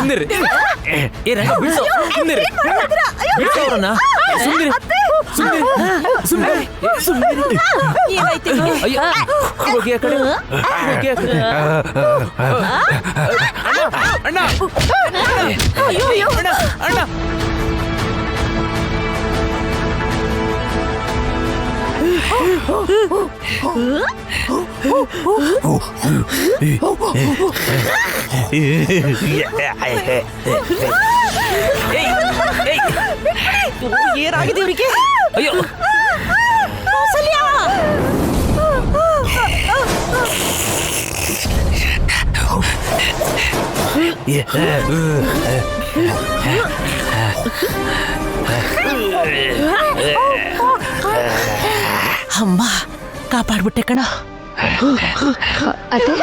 ಸುಂದರಿ ಏ ರಂಗ ಬಿಡ್ಸೋ ಸುಂದರಿ ಬಿಡ್ಸೋ ಅವ್ರನ್ನ ಸುಂದರಿ ಸುಂದರಿ ಸುಂದರಿ ಸುಂದರಿ ಏನಾಯ್ತು ಅಯ್ಯೋ ಹೋಗಿ ಆ ಕಡೆ ಹೋಗಿ ಆ ಕಡೆ ಅಣ್ಣ ಅಯ್ಯೋ ಅಣ್ಣ ಅಣ್ಣ ಏನಾಗಿದೆ ಇವರಿಗೆ ಅಯ್ಯೋ ಕೌಸಲ್ಯ ಅಮ್ಮ ಕಾಪಾಡ್ಬಿಟ್ಟೆ ಕಣ ಅದೇ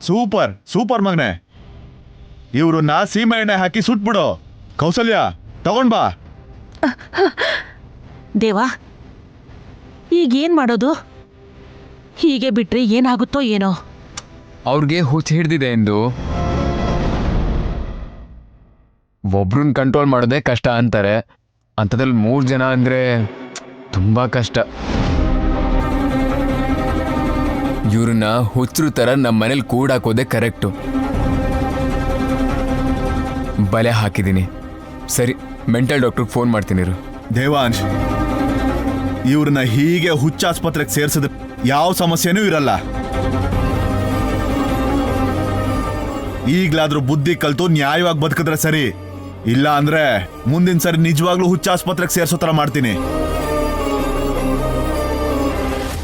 ಸೂಪರ್ ಸೂಪರ್ ಮಗನೆ, ಇವ್ರನ್ನ ಸೀಮೆ ಎಣ್ಣೆ ಹಾಕಿ ಸುಟ್ಬಿಡು. ಕೌಸಲ್ಯ ತಗೊಂಡ್ ಬಾ. ದೇವಾ ಈಗೇನ್ ಮಾಡೋದು? ಹೀಗೆ ಬಿಟ್ರೆ ಏನಾಗುತ್ತೋ ಏನೋ. ಅವ್ರಿಗೆ ಹುಚ್ಚ ಹಿಡ್ದಿದೆ ಎಂದು ಒಬ್ರನ್ನ ಕಂಟ್ರೋಲ್ ಮಾಡೋದೇ ಕಷ್ಟ ಅಂತಾರೆ. ಅಂಥದ್ರಲ್ಲಿ 3 ಜನ ಅಂದರೆ ತುಂಬ ಕಷ್ಟ. ಇವ್ರನ್ನ ಹುಚ್ಚರು ಥರ ನಮ್ಮ ಮನೇಲಿ ಕೂಡಾಕೋದೆ ಕರೆಕ್ಟು. ಬಲೆ ಹಾಕಿದ್ದೀನಿ. ಸರಿ, ಮೆಂಟಲ್ ಡಾಕ್ಟ್ರಿಗೆ ಫೋನ್ ಮಾಡ್ತೀನಿ. ದೇವಾಂಶ್, ಇವ್ರನ್ನ ಹೀಗೆ ಹುಚ್ಚಾಸ್ಪತ್ರೆಗೆ ಸೇರ್ಸಿದ್ರೆ ಯಾವ ಸಮಸ್ಯೆನೂ ಇರಲ್ಲ. ಈಗ್ಲಾದ್ರೂ ಬುದ್ಧಿ ಕಲ್ತು ನ್ಯಾಯವಾಗಿ ಬದುಕಿದ್ರೆ ಸರಿ, ಇಲ್ಲ ಅಂದ್ರೆ ಮುಂದಿನ ಸರಿ ನಿಜವಾಗ್ಲೂ ಹುಚ್ಚಾಸ್ಪತ್ರೆಗೆ ಸೇರ್ಸೋ ಥರ ಮಾಡ್ತೀನಿ.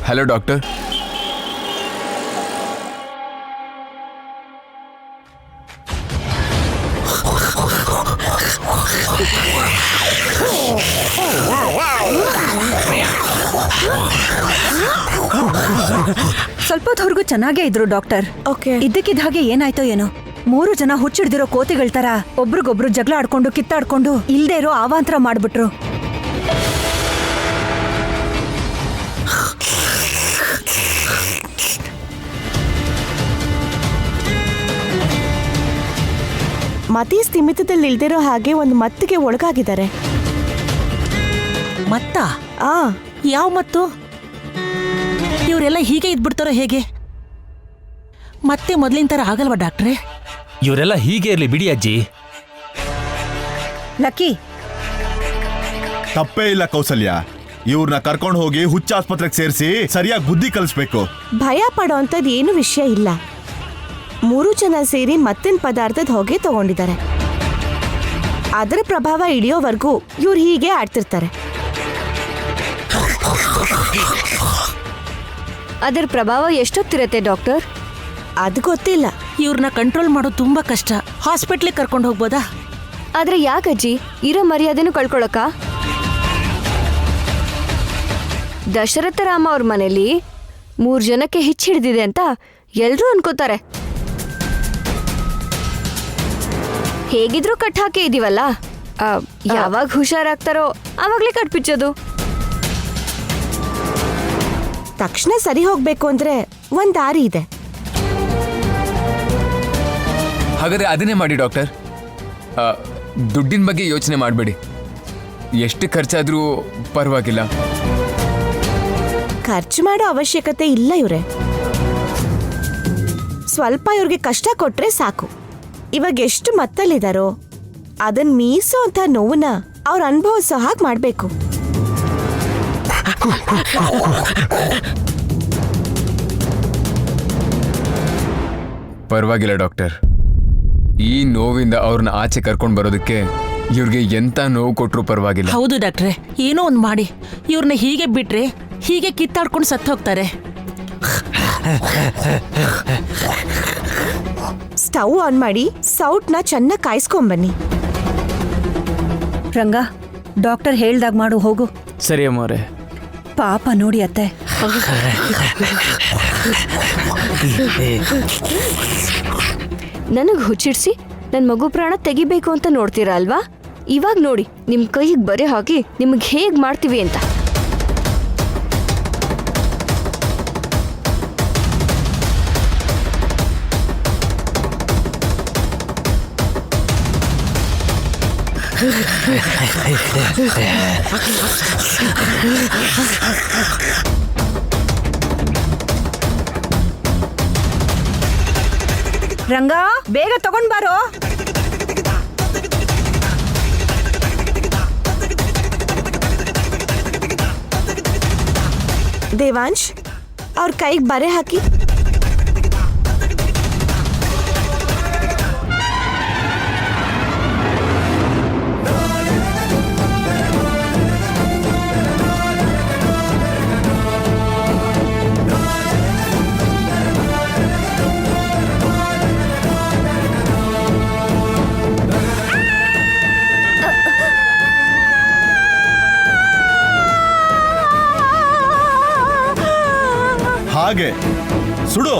Hello doctor. ಸ್ವಲ್ಪ ಹೊರಗೂ ಚೆನ್ನಾಗೇ ಇದ್ರು ಡಾಕ್ಟರ್. ಓಕೆ. ಇದ್ದಕ್ಕಿದ್ದ ಹಾಗೆ ಏನಾಯ್ತೋ ಏನೋ, 3 ಜನ ಹುಚ್ಚಿಡ್ದಿರೋ ಕೋತಿಗಳ ತರ ಒಬ್ರಿಗೊಬ್ರು ಜಗಳ ಆಡ್ಕೊಂಡು ಕಿತ್ತಾಡ್ಕೊಂಡು ಇಲ್ದೇ ಇರೋ ಅವಾಂತರ ಮಾಡ್ಬಿಟ್ರು. ಮತಿ ಸ್ಥಿಮಿತದಲ್ಲಿ ಇಲ್ದಿರೋ ಹಾಗೆ ಒಂದು ಮತ್ತಿಗೆ ಒಳಗಾಗಿದ್ದಾರೆ. ಮತ್ತ ಆ ಯಾವ ಮತ್ತು? ಇವರೆಲ್ಲ ಹೀಗೆ ಇದ್ಬಿಡ್ತಾರೋ ಹೇಗೆ? ಮತ್ತೆ ಮೊದ್ಲಿನ ತರ ಆಗಲ್ವಾ ಡಾಕ್ಟ್ರೇ? ಇವರೆಲ್ಲ ಹೀಗೆ ಇರ್ಲಿ ಬಿಡಿ ಅಜ್ಜಿ. ಲಕ್ಕಿ, ತಪ್ಪೇ ಇಲ್ಲ ಕೌಸಲ್ಯ. ಇವ್ರನ್ನ ಕರ್ಕೊಂಡು ಹೋಗಿ ಹುಚ್ಚಾಸ್ಪತ್ರೆಗೆ ಸೇರಿಸಿ ಸರಿಯಾಗಿ ಬುದ್ಧಿ ಕಲಿಸ್ಬೇಕು. ಭಯ ಪಡೋ ಅಂಥದ್ದು ಏನು ವಿಷಯ ಇಲ್ಲ. 3 ಜನ ಸೇರಿ ಮತ್ತಿನ ಪದಾರ್ಥದ ಹೊಗೆ ತಗೊಂಡಿದ್ದಾರೆ. ಅದರ ಪ್ರಭಾವ ಹಿಡಿಯೋವರೆಗೂ ಇವ್ರು ಹೀಗೆ ಆಡ್ತಿರ್ತಾರೆ. ಅದರ ಪ್ರಭಾವ ಎಷ್ಟೊತ್ತಿರತ್ತೆ ಡಾಕ್ಟರ್? ಅದು ಗೊತ್ತಿಲ್ಲ. ಇವ್ರನ್ನ ಕಂಟ್ರೋಲ್ ಮಾಡೋದು ತುಂಬಾ ಕಷ್ಟ. ಹಾಸ್ಪಿಟ್ಲಿಗೆ ಕರ್ಕೊಂಡು ಹೋಗ್ಬೋದಾ? ಆದ್ರೆ ಯಾಕಜ್ಜಿ, ಇರೋ ಮರ್ಯಾದೆನೂ ಕಳ್ಕೊಳಕ? ದಶರಥ ರಾಮ ಅವ್ರ ಮನೇಲಿ 3 ಜನಕ್ಕೆ ಹಿಡಿದಿದೆ ಅಂತ ಎಲ್ರೂ ಅನ್ಕೋತಾರೆ. ಹೇಗಿದ್ರು ಕಟ್ ಹಾಕಿ ಇದೀವಲ್ಲ, ಯಾವಾಗ ಹುಷಾರಾಗ್ತಾರೋ ಆವಾಗ್ಲೇ ಕಟ್ಪಿಚ್ಚೋದು. ತಕ್ಷಣ ಸರಿ ಹೋಗ್ಬೇಕು ಅಂದ್ರೆ ಒಂದ್ ದಾರಿ ಇದೆ. ಹಾಗಾದರೆ ಅದನ್ನೇ ಮಾಡಿ ಡಾಕ್ಟರ್. ದುಡ್ಡಿನ ಬಗ್ಗೆ ಯೋಚನೆ ಮಾಡಬೇಡಿ. ಎಷ್ಟು ಖರ್ಚಾದರೂ ಪರವಾಗಿಲ್ಲ. ಖರ್ಚು ಮಾಡೋ ಅವಶ್ಯಕತೆ ಇಲ್ಲ ಇವ್ರೆ. ಸ್ವಲ್ಪ ಇವ್ರಿಗೆ ಕಷ್ಟ ಕೊಟ್ರೆ ಸಾಕು. ಇವಾಗ ಎಷ್ಟು ಮತ್ತಲ್ಲಿದಾರೋ ಅದನ್ನ ಮೀಸೋ ಅಂತ ನೋವನ್ನ ಅವ್ರ ಅನುಭವಿಸೋ ಹಾಗೆ ಮಾಡ್ಬೇಕು. ಪರವಾಗಿಲ್ಲ ಡಾಕ್ಟರ್. ಈ ನೋವಿಂದ ಅವ್ರನ್ನ ಆಚೆ ಕರ್ಕೊಂಡು ಬರೋದಕ್ಕೆ ಇವ್ರಿಗೆ ಎಂತ ನೋವು ಕೊಟ್ಟರು ಪರವಾಗಿಲ್ಲ. ಹೌದು ಡಾಕ್ಟ್ರೆ, ಏನೋ ಒಂದು ಮಾಡಿ ಇವ್ರನ್ನ ಹೀಗೆ ಬಿಟ್ರೆ ಹೀಗೆ ಕಿತ್ತಾಡ್ಕೊಂಡು ಸತ್ತು ಹೋಗ್ತಾರೆ. ಸ್ಟವ್ ಆನ್ ಮಾಡಿ ಸೌಟ್ನ ಚೆನ್ನಾಗಿ ಕಾಯಿಸ್ಕೊಂಬನ್ನಿ. ರಂಗ, ಡಾಕ್ಟರ್ ಹೇಳ್ದಾಗ ಮಾಡು, ಹೋಗು. ಸರಿ ಅಮ್ಮವ್ರೆ. ಪಾಪ ನೋಡಿ ಅತ್ತೆ. ನನಗೆ ಹುಚ್ಚಿಡ್ಸಿ ನನ್ನ ಮಗು ಪ್ರಾಣ ತೆಗಿಬೇಕು ಅಂತ ನೋಡ್ತೀರಾ ಅಲ್ವಾ? ಇವಾಗ ನೋಡಿ ನಿಮ್ಮ ಕೈಗೆ ಬರೆ ಹಾಕಿ ನಿಮಗೆ ಹೇಗೆ ಮಾಡ್ತೀವಿ ಅಂತ. ರಂಗ, ಬೇಗ ತಗೊಂಡ್ ಬಾರೋ. ದೇವಾಂಶ್, ಅವ್ರ ಕೈಗೆ ಬರೆ ಹಾಕಿ. ಹಾಗೆ ಸುಡು.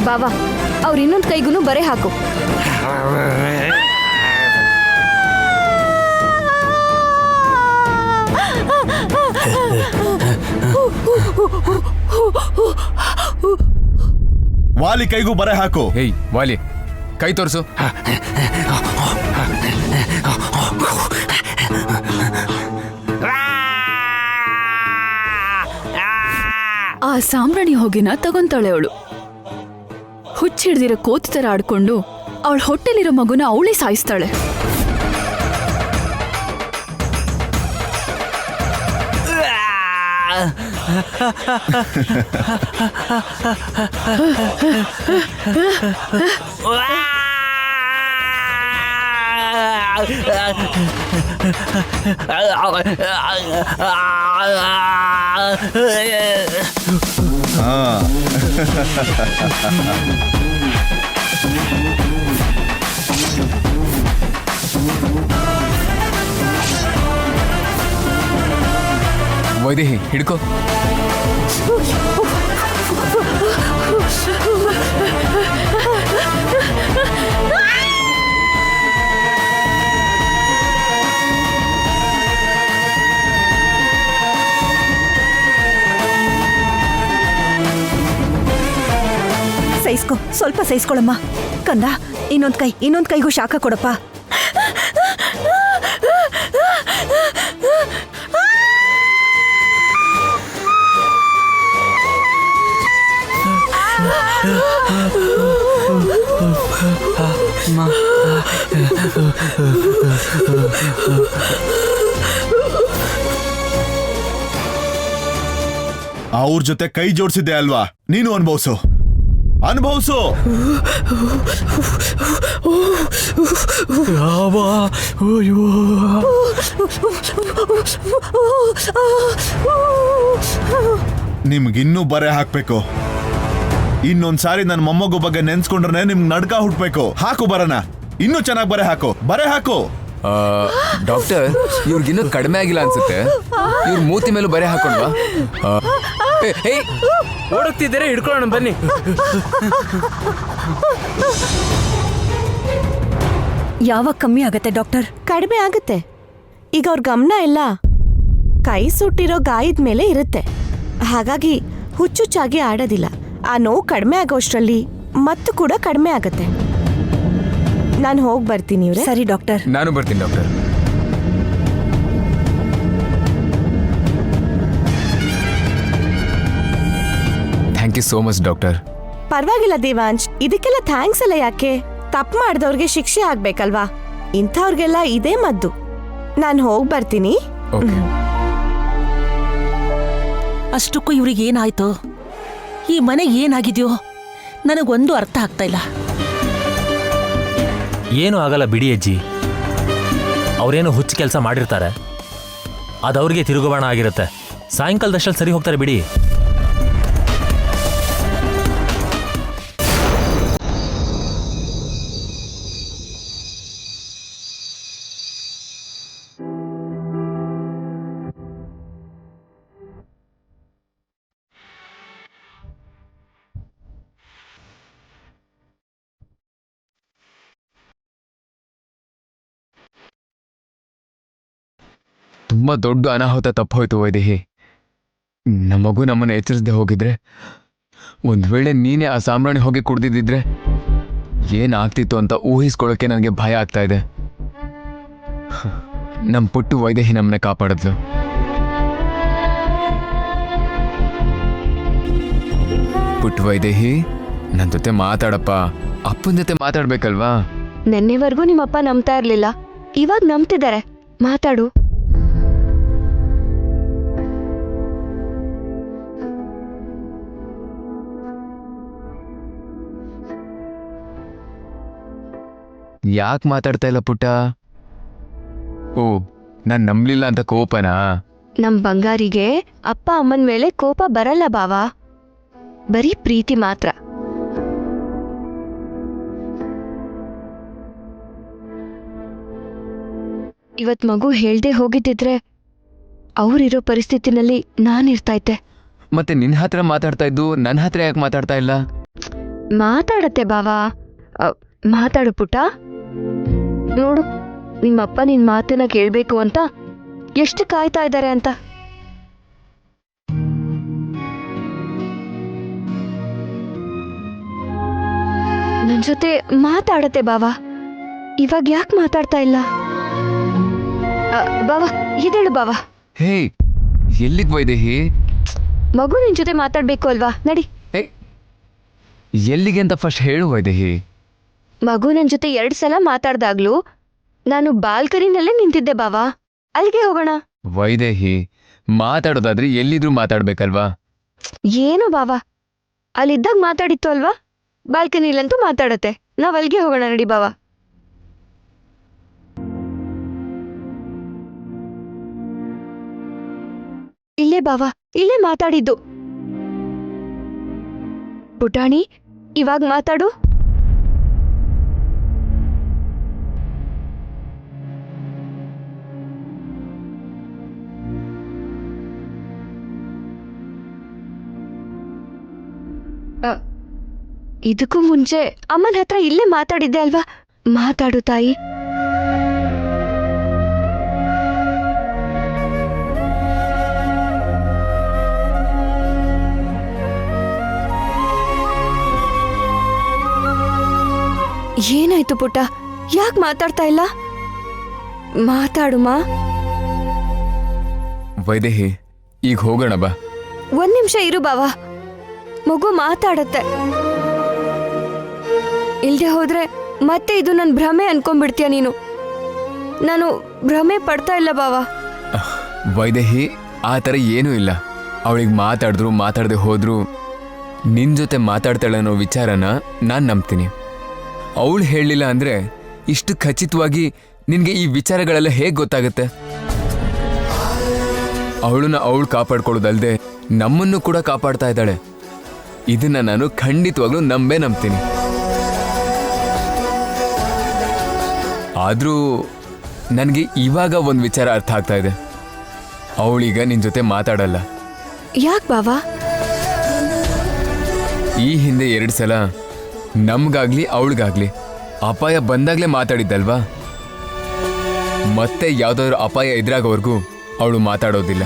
ಬಾವಾ, ಅವ್ರ ಇನ್ನೊಂದು ಕೈಗೂ ಬರೆ ಹಾಕು. ವಾಲಿ ಕೈಗೂ ಬರೆ ಹಾಕು. ಹೇಯ್ ವಾಲಿ, ಕೈ ತೋರಿಸು. ಆ ಸಾಂಬ್ರಾಣಿ ಹೊಗೆನ ತಗೊಂತಾಳೆ ಅವಳು. ಹುಚ್ಚಿಡ್ದಿರೋ ಕೋತಿ ತರ ಆಡ್ಕೊಂಡು ಅವಳ ಹೊಟ್ಟೆಲಿರೋ ಮಗುನ ಅವಳೇ ಸಾಯಿಸ್ತಾಳೆ. ವೈದೇಹಿ, ಹಿಡ್ಕೋ. ಸಹಿಸ್ಕೊ, ಸ್ವಲ್ಪ ಸಹಿಸ್ಕೊಳಮ್ಮ. ಕಂದ, ಇನ್ನೊಂದ್ ಕೈಗೂ ಶಾಖ ಕೊಡಪ್ಪ. ಅವ್ರ ಜೊತೆ ಕೈ ಜೋಡಿಸಿದ್ದೆ ಅಲ್ವಾ, ನೀನು ಅನುಭವಿಸು. ನಿಮ್ಗಿನ್ನೂ ಬರೆ ಹಾಕ್ಬೇಕು. ಇನ್ನೊಂದ್ಸಾರಿ ನನ್ನ ಮೊಮ್ಮಗು ಬಗ್ಗೆ ನೆನ್ಸ್ಕೊಂಡ್ರೆ ನಿಮ್ಗೆ ನಡ್ಕ ಹುಟ್ಬೇಕು. ಹಾಕು ಬರನ, ಇನ್ನೂ ಚೆನ್ನಾಗಿ ಬರೆ ಹಾಕು. ಡಾಕ್ಟರ್, ಇವ್ರಿಗಿನ್ನೂ ಕಡಿಮೆ ಆಗಿಲ್ಲ ಅನ್ಸುತ್ತೆ. ಇವ್ರ ಮೂತಿ ಮೇಲೂ ಬರೆ ಹಾಕೊಂಡ್ವಾ? ಓಡೋಗ್ತಿದ್ದೀರಾ, ಹಿಡ್ಕೊಳ್ಳೋಣ ಬನ್ನಿ. ಯಾವಾಗ ಕಮ್ಮಿ ಆಗತ್ತೆ ಡಾಕ್ಟರ್? ಕಡಿಮೆ ಆಗುತ್ತೆ. ಈಗ ಅವ್ರ ಗಮನ ಎಲ್ಲ ಕೈ ಸುಟ್ಟಿರೋ ಗಾಯದ ಮೇಲೆ ಇರುತ್ತೆ. ಹಾಗಾಗಿ ಹುಚ್ಚುಚ್ಚಾಗಿ ಆಡೋದಿಲ್ಲ. ಆ ನೋವು ಕಡಿಮೆ ಆಗೋಷ್ಟರಲ್ಲಿ ಮತ್ತು ಕೂಡ ಕಡಿಮೆ ಆಗತ್ತೆ. ನಾನು ಹೋಗಿ ಬರ್ತೀನಿ ಇವ್ರೆ. ಸರಿ ಡಾಕ್ಟರ್. ನಾನು ಬರ್ತೀನಿ doctor. Thank you so much doctor. ಪರವಾಗಿಲ್ಲ ದೇವಾಂಶ್, ಇದಕ್ಕೆಲ್ಲ ಥ್ಯಾಂಕ್ಸ್ ಎಲ್ಲ ಯಾಕೆ? ತಪ್ಪು ಮಾಡಿದವ್ರಿಗೆ ಶಿಕ್ಷೆ ಆಗ್ಬೇಕಲ್ವಾ? ಇಂಥವ್ರಿಗೆಲ್ಲ ಇದೇ ಮದ್ದು. ನಾನು ಹೋಗಿ ಬರ್ತೀನಿ. ಓಕೆ. ಅಷ್ಟಕ್ಕೂ ಇವ್ರಿಗೆ ಏನಾಯ್ತು? ಈ ಮನೆಗೆ ಏನಾಗಿದೆಯೋ ನನಗೊಂದು ಅರ್ಥ ಆಗ್ತಾ ಇಲ್ಲ. ಏನೂ ಆಗಲ್ಲ ಬಿಡಿ ಅಜ್ಜಿ. ಅವರೇನು ಹುಚ್ಚು ಕೆಲಸ ಮಾಡಿರ್ತಾರೆ, ಅದು ಅವ್ರಿಗೆ ತಿರುಗುಬಾಣ ಆಗಿರುತ್ತೆ. ಸಾಯಂಕಾಲದಷ್ಟಲ್ಲಿ ಸರಿ ಹೋಗ್ತಾರೆ ಬಿಡಿ. ತುಂಬಾ ದೊಡ್ಡ ಅನಾಹುತ ತಪ್ಪೋಯ್ತು ವೈದೇಹಿ. ನಮ್ಮ ಮಗು ನಮ್ಮನ್ನು ಎಚ್ಚರಿಸದೆ ಹೋಗಿದ್ರೆ, ಒಂದ್ ವೇಳೆ ನೀನೇ ಆ ಸಾಮ್ರಾಣಿ ಹೋಗಿ ಕುಡ್ದಿದ್ದಿದ್ರೆ ಏನಾಗ್ತಿತ್ತು ಅಂತ ಊಹಿಸ್ಕೊಳ್ಳೋಕೆ ನನಗೆ ಭಯ ಆಗ್ತಾ ಇದೆ. ನಮ್ಮ ಪುಟ್ಟು ವೈದೇಹಿ ನಮ್ಮನ್ನ ಕಾಪಾಡಿದ್ಲು. ಪುಟ್ಟು ವೈದೇಹಿ, ನನ್ನ ಜೊತೆ ಮಾತಾಡಪ್ಪ. ಅಪ್ಪನ ಜೊತೆ ಮಾತಾಡ್ಬೇಕಲ್ವಾ? ನೆನ್ನೆವರೆಗೂ ನಿಮ್ಮಪ್ಪ ನಂಬ್ತಾ ಇರ್ಲಿಲ್ಲ, ಇವಾಗ ನಂಬ್ತಿದ್ದಾರೆ. ಮಾತಾಡು. ಯಾಕೆ ಮಾತಾಡ್ತಾ ಇಲ್ಲ ಪುಟ್ಟ? ಓ, ನಾನ್ ನಂಬ್ಲಿಲ್ಲ ಅಂತ ಕೋಪನಾ? ನಮ್ ಬಂಗಾರಿಗೆ ಅಪ್ಪ ಅಮ್ಮನ ಮೇಲೆ ಕೋಪ ಬರಲ್ಲ ಬಾವ, ಬರೀ ಪ್ರೀತಿ ಮಾತ್ರ. ಇವತ್ ಮಗು ಹೇಳ್ದೆ ಹೋಗಿದ್ದಿದ್ರೆ ಅವ್ರಿರೋ ಪರಿಸ್ಥಿತಿನಲ್ಲಿ ನಾನಿರ್ತಾ ಇದ್ದೆ. ಮತ್ತೆ ನಿನ್ ಹತ್ರ ಮಾತಾಡ್ತಾ ಇದ್ದು ನನ್ನ ಹತ್ರ ಯಾಕೆ ಮಾತಾಡ್ತಾ ಇಲ್ಲ? ಮಾತಾಡತ್ತೆ ಬಾವ, ಮಾತಾಡು ಪುಟ್ಟ. ನೋಡು, ನಿಮ್ಮಪ್ಪ ನಿನ್ ಮಾತನ್ನ ಕೇಳ್ಬೇಕು ಅಂತ ಎಷ್ಟು ಕಾಯ್ತಾ ಇದ್ದಾರೆ ಅಂತ. ನನ್ ಜೊತೆ ಮಾತಾಡತ್ತೆ ಬಾವ, ಇವಾಗ ಯಾಕೆ ಮಾತಾಡ್ತಾ ಇಲ್ಲ? ಬಾವ, ಇದೇಳು ಬಾವ. ಹೇ, ಎಲ್ಲಿಗ್ ವೈದೇಹಿ? ಮಗು ನಿನ್ ಜೊತೆ ಮಾತಾಡ್ಬೇಕು ಅಲ್ವಾ, ನಡಿ. ಹೇ, ಎಲ್ಲಿಗೆ ಅಂತ ಫಸ್ಟ್ ಹೇಳು ವೈದೇಹಿ. ಮಗು ನನ್ ಜೊತೆ 2 ಸಲ ಮಾತಾಡ್ದಾಗ್ಲೂ ನಾನು ಬಾಲ್ಕನಿನಲ್ಲೇ ನಿಂತಿದ್ದೆ ಬಾವ, ಅಲ್ಲಿಗೆ ಹೋಗೋಣ. ವೈದೇಹಿ, ಮಾತಾಡೋದಾದ್ರೆ ಎಲ್ಲಿದ್ರು ಮಾತಾಡ್ಬೇಕಲ್ವಾ? ಏನು ಬಾವ, ಅಲ್ಲಿದ್ದಾಗ ಮಾತಾಡಿತ್ತು ಅಲ್ವಾ, ಬಾಲ್ಕನಿಲಂತೂ ಮಾತಾಡತ್ತೆ. ನಾವ್ ಅಲ್ಲಿಗೆ ಹೋಗೋಣ, ನಡಿ ಬಾವ. ಇಲ್ಲೇ ಬಾವ, ಇಲ್ಲೇ ಮಾತಾಡಿದ್ದು. ಪುಟಾಣಿ, ಇವಾಗ ಮಾತಾಡು. ಇದಕ್ಕೂ ಮುಂಚೆ ಅಮ್ಮನ ಹತ್ರ ಇಲ್ಲೇ ಮಾತಾಡಿದ್ದೆ ಅಲ್ವಾ, ಮಾತಾಡು ತಾಯಿ. ಏನಾಯ್ತು ಪುಟ್ಟ, ಯಾಕೆ ಮಾತಾಡ್ತಾ ಇಲ್ಲ? ಮಾತಾಡುಮಾ. ವೈದೇಹಿ, ಈಗ ಹೋಗೋಣ ಬಾ. 1 ನಿಮಿಷ ಇರು ಬಾವ, ಮಗು ಮಾತಾಡತ್ತೆ. ಇಲ್ದೆ ಹೋದ್ರೆ ಮತ್ತೆ ಇದು ನನ್ನ ಭ್ರಮೆ ಅನ್ಕೊಂಡ್ಬಿಡ್ತೀಯ ನೀನು. ನಾನು ಭ್ರಮೆ ಪಡ್ತಾ ಇಲ್ಲ ಬಾವ. ವೈದೇಹಿ, ಆ ಥರ ಏನೂ ಇಲ್ಲ. ಅವಳಿಗೆ ಮಾತಾಡಿದ್ರು ಮಾತಾಡದೆ ಹೋದ್ರು ನಿನ್ ಜೊತೆ ಮಾತಾಡ್ತಾಳೆ ಅನ್ನೋ ವಿಚಾರನ ನಾನು ನಂಬ್ತೀನಿ. ಅವಳು ಹೇಳಲಿಲ್ಲ ಅಂದ್ರೆ ಇಷ್ಟು ಖಚಿತವಾಗಿ ನಿನಗೆ ಈ ವಿಚಾರಗಳೆಲ್ಲ ಹೇಗೆ ಗೊತ್ತಾಗುತ್ತೆ? ಅವಳನ್ನ ಅವಳು ಕಾಪಾಡ್ಕೊಳ್ಳೋದಲ್ದೆ ನಮ್ಮನ್ನು ಕೂಡ ಕಾಪಾಡ್ತಾ ಇದ್ದಾಳೆ. ಇದನ್ನ ನಾನು ಖಂಡಿತವಾಗ್ಲೂ ನಂಬ್ತೀನಿ. ಆದರೂ ನನಗೆ ಇವಾಗ ಒಂದು ವಿಚಾರ ಅರ್ಥ ಆಗ್ತಾ ಇದೆ. ಅವಳೀಗ ನಿನ್ನ ಜೊತೆ ಮಾತಾಡಲ್ಲ. ಯಾಕೆ ಬಾವಾ? ಈ ಹಿಂದೆ 2 ಸಲ ನಮ್ಗಾಗ್ಲಿ ಅವಳಿಗಾಗ್ಲಿ ಅಪಾಯ ಬಂದಾಗ್ಲೇ ಮಾತಾಡಿದ್ದಲ್ವಾ? ಮತ್ತೆ ಯಾವ್ದಾದ್ರು ಅಪಾಯ ಎದುರಾಗೋವರೆಗೂ ಅವಳು ಮಾತಾಡೋದಿಲ್ಲ.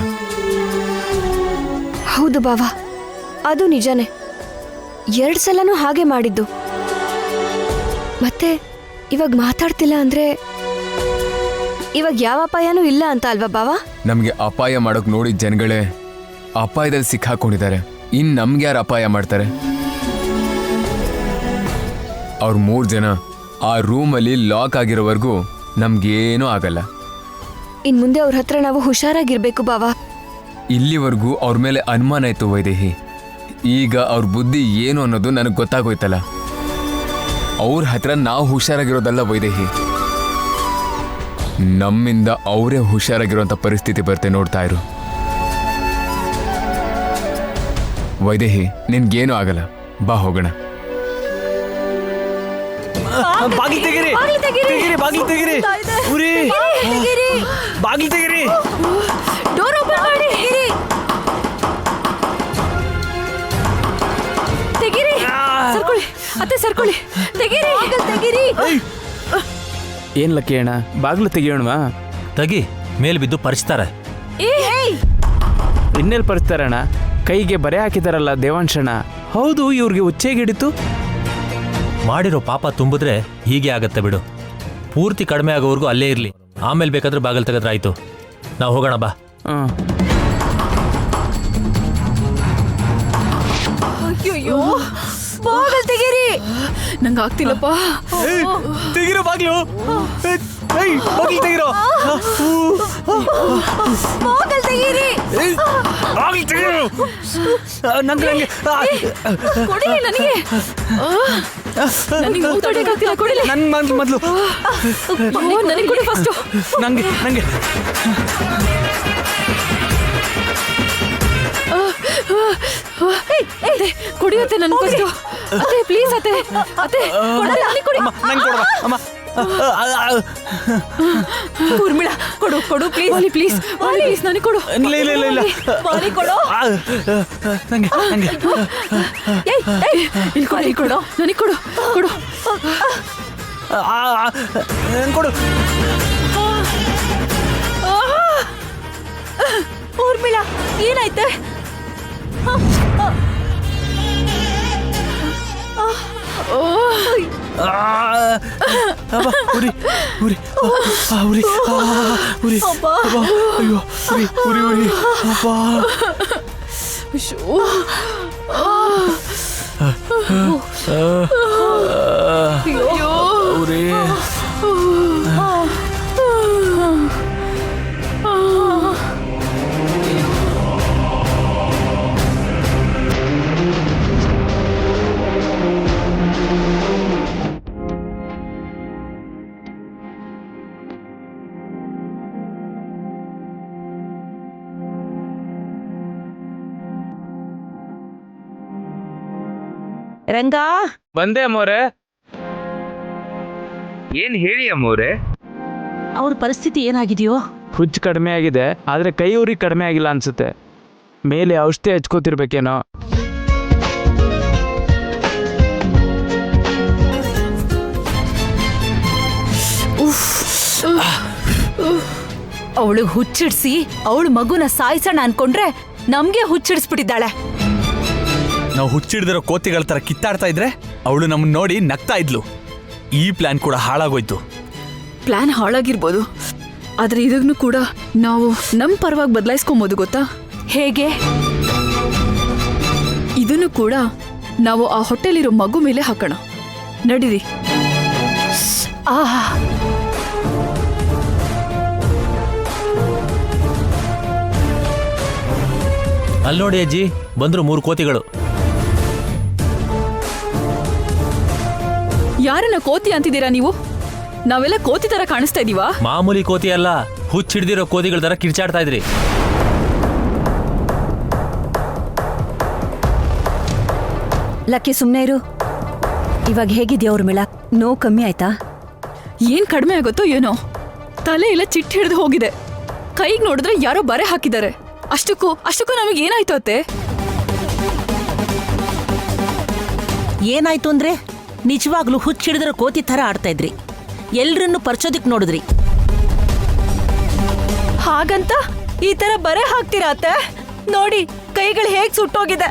ಹೌದು ಬಾವಾ, ಅದು ನಿಜನೇ. 2 ಸಲನೂ ಹಾಗೆ ಮಾಡಿದ್ದು. ಮತ್ತೆ ಇವಾಗ ಮಾತಾಡ್ತಿಲ್ಲ ಅಂದ್ರೆ ಇವಾಗ ಯಾವ ಅಪಾಯನೂ ಇಲ್ಲ ಅಂತ ಅಲ್ವಾ ಬಾವಾ? ನಮ್ಗೆ ಅಪಾಯ ಮಾಡೋಕ್ ನೋಡಿದ ಜನಗಳೇ ಅಪಾಯದಲ್ಲಿ ಸಿಕ್ಕಾಕೊಂಡಿದ್ದಾರೆ. ಇನ್ ನಮ್ಗೆ ಯಾರು ಅಪಾಯ ಮಾಡ್ತಾರೆ? ಅವ್ರ 3 ಜನ ಆ ರೂಮಲ್ಲಿ ಲಾಕ್ ಆಗಿರೋವರೆಗೂ ನಮ್ಗೇನೂ ಆಗಲ್ಲ. ಇನ್ ಮುಂದೆ ಅವ್ರ ಹತ್ರ ನಾವು ಹುಷಾರಾಗಿರ್ಬೇಕು ಬಾವಾ. ಇಲ್ಲಿವರೆಗೂ ಅವ್ರ ಮೇಲೆ ಅನುಮಾನ ಇತ್ತು ವೈದೇಹಿ. ಈಗ ಅವ್ರ ಬುದ್ಧಿ ಏನು ಅನ್ನೋದು ನನಗೆ ಗೊತ್ತಾಗೋಯ್ತಲ್ಲ. ಅವ್ರ ಹತ್ರ ನಾವು ಹುಷಾರಾಗಿರೋದಲ್ಲ ವೈದೇಹಿ, ನಮ್ಮಿಂದ ಅವರೇ ಹುಷಾರಾಗಿರೋಂಥ ಪರಿಸ್ಥಿತಿ ಬರುತ್ತೆ. ನೋಡ್ತಾ ಇರು ವೈದೇಹಿ, ನಿನ್ಗೇನು ಆಗಲ್ಲ, ಬಾ ಹೋಗೋಣ. ಬಾಗಿಲು ತೆಗೀರಿ, ತೆಗೀರಿ, ಬಾಗಿಲು ತೆಗೀರಿ, ಉರಿ, ಬಾಗಿಲು ತೆಗೀರಿ, ಡೋರ್ ಓಪನ್ ಮಾಡಿ. ತೆಗೀರಿ, ಸರ್ಕೊಳ್ಳಿ ಅತ್ತೆ, ಸರ್ಕೊಳ್ಳಿ, ತೆಗೀರಿ, ತೆಗೀರಿ. ಏನ್ ಲಕ್ಕಿ ಅಣ್ಣ, ಬಾಗಿಲು ತೆಗಿಯೋಣವಾ? ತಗಿ, ಮೇಲ್ ಬಿದ್ದು ಪರಿಚ್ತಾರೆ. ಇನ್ನೆಲ್ಲಿ ಪರಿಸ್ತಾರಣ್ಣ? ಕೈಗೆ ಬರೆ ಹಾಕಿದಾರಲ್ಲ ದೇವಾಂಶಣ್ಣ. ಹೌದು, ಇವ್ರಿಗೆ ಹುಚ್ಚೇಗಿಡಿತು. ಮಾಡಿರೋ ಪಾಪ ತುಂಬಿದ್ರೆ ಹೀಗೆ ಆಗತ್ತೆ ಬಿಡು. ಪೂರ್ತಿ ಕಡಿಮೆ ಆಗೋವರೆಗೂ ಅಲ್ಲೇ ಇರಲಿ, ಆಮೇಲೆ ಬೇಕಾದ್ರೆ ಬಾಗಿಲು ತೆಗೆದ್ರೆ ಆಯ್ತು. ನಾವು ಹೋಗೋಣ ಬಾ. ಅಯ್ಯೋ, ಬಾಗಿಲು ತೆಗೀರಿ, ನಂಗೆ ಆಗ್ತಿಲ್ಲಪ್ಪ. ತೆಗಿರೋ ಬಾಗಿಲು, ಬಾಗಿಲು ತೆಗಿರೋ, ಬಾಗಿಲು ತೆಗೀರಿ, ಬಾಗಿಲು ತೆಗಿರೋ. ನಂಗೆ ಕೊಡಿಲಿ ನನಗೆ, ನನಗೆ ತಡೆಯಕ್ಕಾಗ್ತಿಲ್ಲ, ಕೊಡಿಲಿ. ನನ್ ಮೊದಲು ನನಗೆ ಕೊಡಿ ಫಸ್ಟು. ನಂಗೆ ಕುಡಿಯುತ್ತೆ ನನ್ ಫಸ್ಟು. ಅತ್ತೆ ಪ್ಲೀಸ್, ಅತ್ತೆ ಅತ್ತೆ ನನಗೆ ಕೊಡಿ. ನಂಗೆ ಕೊಡವಾ ಅಮ್ಮ? ಊರ್ಮಿಳ, ಕೊಡು ಕೊಡು please, Valli please, Valli please, ನನಗೆ ಕೊಡು. ಇಲ್ಲ ಇಲ್ಲ ಇಲ್ಲ ಇಲ್ಲ, ವಾಲಿ ಕೊಡು. ನಂಗೆ ಇಲ್ಲಿ ಕೊಡು, ಇಲ್ಲಿ ಕೊಡು, ನನಗೆ ಕೊಡು, ಕೊಡು, ನಂಗೆ ಕೊಡು. ಊರ್ಮಿಳ, ಏನಾಯ್ತೆ? ಉರಿ ಉರಿ ಉರಿ ಉರಿ, ಅಯ್ಯೋ, ಉರಿ ಉರಿ ಉರಿ, ಅಬ್ಬಾ. ಉರಿ. ರಂಗ, ಬಂದೆ ಅಮ್ಮೋರೆ. ಏನ್ ಹೇಳಿ ಅಮ್ಮೋರೆ? ಅವ್ರ ಪರಿಸ್ಥಿತಿ ಏನಾಗಿದೆಯೋ? ಹುಚ್ಚು ಕಡಿಮೆ ಆಗಿದೆ, ಆದ್ರೆ ಕೈ ಉರಿ ಕಡಿಮೆ ಆಗಿಲ್ಲ ಅನ್ಸುತ್ತೆ. ಮೇಲೆ ಔಷಧಿ ಹಚ್ಕೋತಿರ್ಬೇಕೇನೋ. ಅವಳು ಹುಚ್ಚಿಡ್ಸಿ ಅವಳು ಮಗುನ ಸಾಯಿಸೋಣ ಅನ್ಕೊಂಡ್ರೆ ನಮ್ಗೆ ಹುಚ್ಚಿಡಿಸ್ಬಿಟ್ಟಿದ್ದಾಳೆ. ನಾವು ಹುಚ್ಚಿಡ್ದಿರೋ ಕೋತಿಗಳ ತರ ಕಿತ್ತಾಡ್ತಾ ಇದ್ರೆ ಅವಳು ನಮ್ಮನ್ನ ನೋಡಿ ನಗ್ತಾ ಇದ್ಲು. ಈ ಪ್ಲಾನ್ ಕೂಡ ಹಾಳಾಗೋಯ್ತು. ಪ್ಲಾನ್ ಹಾಳಾಗಿರ್ಬೋದು, ಆದ್ರೆ ಇದನ್ನು ಕೂಡ ನಾವು ನಮ್ಮ ಪರವಾಗಿ ಬದಲಾಯಿಸ್ಕೊಬೋದು, ಗೊತ್ತಾ? ಹೇಗೆ? ಇದನ್ನು ಕೂಡ ನಾವು ಆ ಹೋಟೆಲಿರೋ ಮಗು ಮೇಲೆ ಹಾಕೋಣ. ನಡೀರಿ. ಅಲ್ಲಿ ನೋಡಿ ಅಜ್ಜಿ, ಬಂದ್ರು 3 ಕೋತಿಗಳು. ಯಾರನ್ನ ಕೋತಿ ಅಂತಿದ್ದೀರಾ ನೀವು? ನಾವೆಲ್ಲ ಕೋತಿ ತರ ಕಾಣಿಸ್ತಾ ಇದೀವಾ? ಮಾಮೂಲಿ ಕೋತಿ ಅಲ್ಲ, ಹುಚ್ಚಿಡ್ದಿರೋ ಕೋತಿಗಳ ತರ ಕಿರ್ಚಾಡ್ತಾ ಇದ್ರಿ. ಲಕ್ಕಿ, ಸುಮ್ನೆ ಇರು. ಇವಾಗ ಹೇಗಿದ್ಯಾ ಊರ್ಮಿಳ? ನೋವು ಕಮ್ಮಿ ಆಯ್ತಾ? ಏನ್ ಕಡಿಮೆ ಆಗುತ್ತೋ ಏನೋ, ತಲೆ ಎಲ್ಲ ಚಿಟ್ಟಿ ಹಿಡಿದು ಹೋಗಿದೆ. ಕೈಗೆ ನೋಡಿದ್ರೆ ಯಾರೋ ಬರೆ ಹಾಕಿದ್ದಾರೆ. ಅಷ್ಟಕ್ಕೂ ನಮಗೆ ಏನಾಯ್ತು ಅತ್ತೆ? ಏನಾಯ್ತು ಅಂದ್ರೆ ನಿಜವಾಗ್ಲೂ ಹುಚ್ಚಿಡಿದ್ರ ಕೋತಿ ಥರ ಆಡ್ತಾ ಇದ್ರಿ. ಎಲ್ರನ್ನು ಪರ್ಚೋದಿಕ್ ನೋಡಿದ್ರಿ. ಹಾಗಂತ ಈ ತರ ಬರೆ ಹಾಕ್ತೀರಾ ಅತ್ತೆ? ನೋಡಿ ಕೈಗಳು ಹೇಗ್ ಸುಟ್ಟೋಗಿದೆ.